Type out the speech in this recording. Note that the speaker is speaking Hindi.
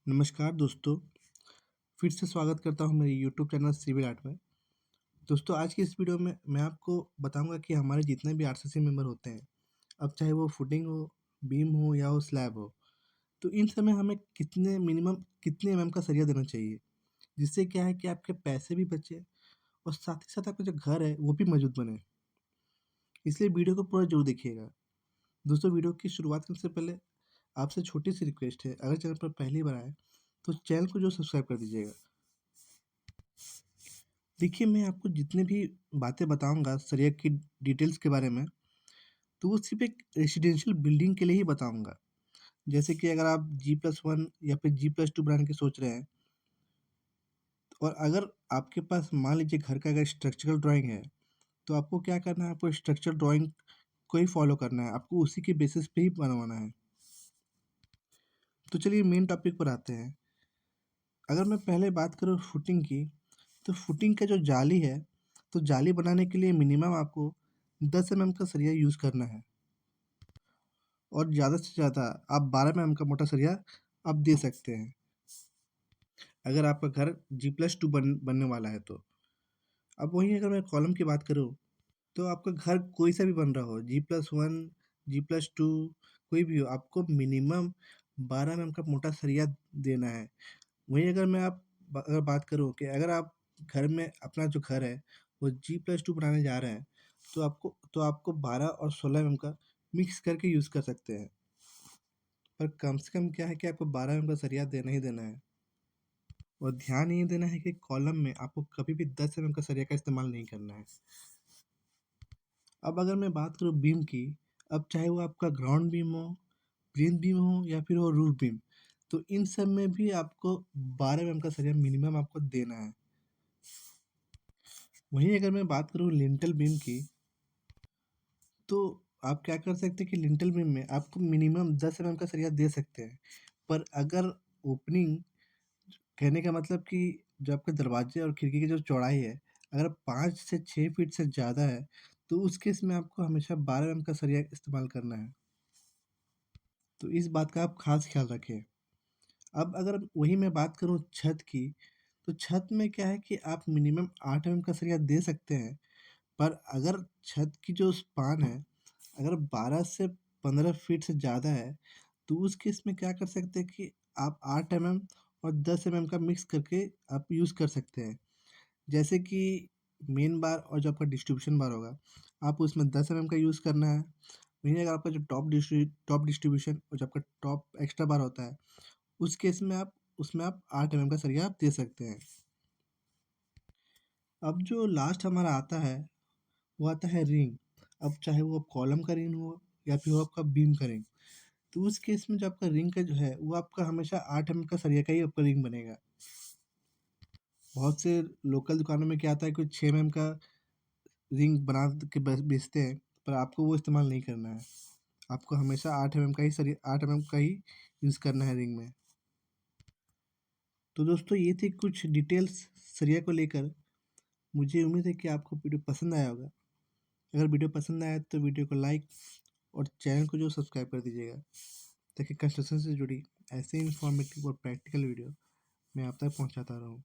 नमस्कार दोस्तों, फिर से स्वागत करता हूँ मेरे यूट्यूब चैनल सिविल आर्ट में। दोस्तों आज की इस वीडियो में मैं आपको बताऊँगा कि हमारे जितने भी आरसीसी मेंबर होते हैं, अब चाहे वो फुटिंग हो, बीम हो या वो स्लैब हो, तो इन सब में हमें कितने एमएम का सरिया देना चाहिए, जिससे क्या है कि आपके पैसे भी बचे और साथ ही साथ आपका जो घर है वो भी मजबूत बने। इसलिए वीडियो को पूरा ज़रूर देखिएगा। दोस्तों वीडियो की शुरुआत करने से पहले आपसे छोटी-सी रिक्वेस्ट है, अगर चैनल पर पहली बार आए, तो चैनल को जो सब्सक्राइब कर दीजिएगा। देखिए, मैं आपको जितने भी बातें बताऊँगा सरिया की डिटेल्स के बारे में, तो वो सिर्फ़ एक रेज़िडेंशियल बिल्डिंग के लिए ही बताऊँगा। जैसे कि अगर आप G+1 या फिर G+2 बनाने की सोच रहे हैं और अगर आपके पास मान लीजिए घर का अगर स्ट्रक्चरल ड्राइंग है, तो आपको क्या करना है, आपको स्ट्रक्चरल ड्राइंग को ही फ़ॉलो करना है, आपको उसी के बेसिस पे ही बनवाना है। तो चलिए मेन टॉपिक पर आते हैं। अगर मैं पहले बात करूँ फुटिंग की, तो फुटिंग का जो जाली है, तो जाली बनाने के लिए मिनिमम आपको 10 एमएम का सरिया यूज़ करना है। और ज़्यादा से ज़्यादा आप 12 एमएम का मोटा सरिया आप दे सकते हैं, अगर आपका घर G+2 बनने वाला है तो। अब वहीं अगर मैं कॉलम की बात करूँ, तो आपका घर कोई सा भी बन रहा हो, G+1, G+2 कोई भी हो, आपको मिनिमम 12 एमएम का मोटा सरिया देना है। वहीं अगर बात करूँ कि अगर आप घर में अपना जो घर है, वो G+2 बनाने जा रहे हैं, तो आपको 12 और 16 एमएम का मिक्स करके यूज़ कर सकते हैं। पर कम से कम क्या है कि आपको 12 एमएम का सरिया देना ही देना है। और ध्यान ये देना है कि कॉलम में आपको कभी भी 10 एमएम का सरिया का इस्तेमाल नहीं करना है। अब अगर मैं बात करूँ बीम की, अब चाहे वो आपका ग्राउंड बीम हो, प्लिंथ बीम हो या फिर वो रूफ बीम, तो इन सब में भी आपको 12 एमएम का सरिया मिनिमम आपको देना है। वहीं अगर मैं बात करूँ लिंटल बीम की, तो आप क्या कर सकते हैं कि लिंटल बीम में आपको मिनिमम 10 एमएम का सरिया दे सकते हैं। पर अगर ओपनिंग कहने का मतलब कि जो आपके दरवाजे और खिड़की की जो चौड़ाई है, अगर 5 से 6 फीट से ज़्यादा है, तो उस केस में आपको हमेशा 12 एमएम का सरिया इस्तेमाल करना है। तो इस बात का आप ख़ास ख़्याल रखें। अब अगर वहीं मैं बात करूँ छत की, तो छत में क्या है कि आप मिनिमम 8 एमएम का सरिया दे सकते हैं। पर अगर छत की जो स्पान है, अगर 12 से 15 फीट से ज़्यादा है, तो उस केस में क्या कर सकते हैं कि आप 8 एमएम और 10 एमएम का मिक्स करके आप यूज़ कर सकते हैं। जैसे कि मेन बार और जो आपका डिस्ट्रीब्यूशन बार होगा, आप उसमें 10 एमएम का यूज़ करना है। वहीं अगर आपका जो टॉप डिस्ट्रीब्यूशन और जो आपका टॉप एक्स्ट्रा बार होता है, उस केस में आप उसमें आप 8 एमएम का सरिया आप दे सकते हैं। अब जो लास्ट हमारा आता है, वो आता है रिंग। अब चाहे वो कॉलम का रिंग हो या फिर वो आपका बीम का रिंग, तो उस केस में जो आपका रिंग का जो है, वो आपका हमेशा 8 एमएम का सरिया का ही आपका रिंग बनेगा। बहुत से लोकल दुकानों में क्या आता है, कोई 6 एमएम का रिंग बना के बेचते हैं, पर आपको वो इस्तेमाल नहीं करना है। आपको हमेशा 8 एमएम का ही यूज़ करना है रिंग में। तो दोस्तों ये थी कुछ डिटेल्स सरिया को लेकर। मुझे उम्मीद है कि आपको वीडियो पसंद आया होगा। अगर वीडियो पसंद आया तो वीडियो को लाइक और चैनल को जो सब्सक्राइब कर दीजिएगा, ताकि कंस्ट्रक्शन से जुड़ी ऐसे इन्फॉर्मेटिव और प्रैक्टिकल वीडियो मैं आप तक पहुंचाता रहूं।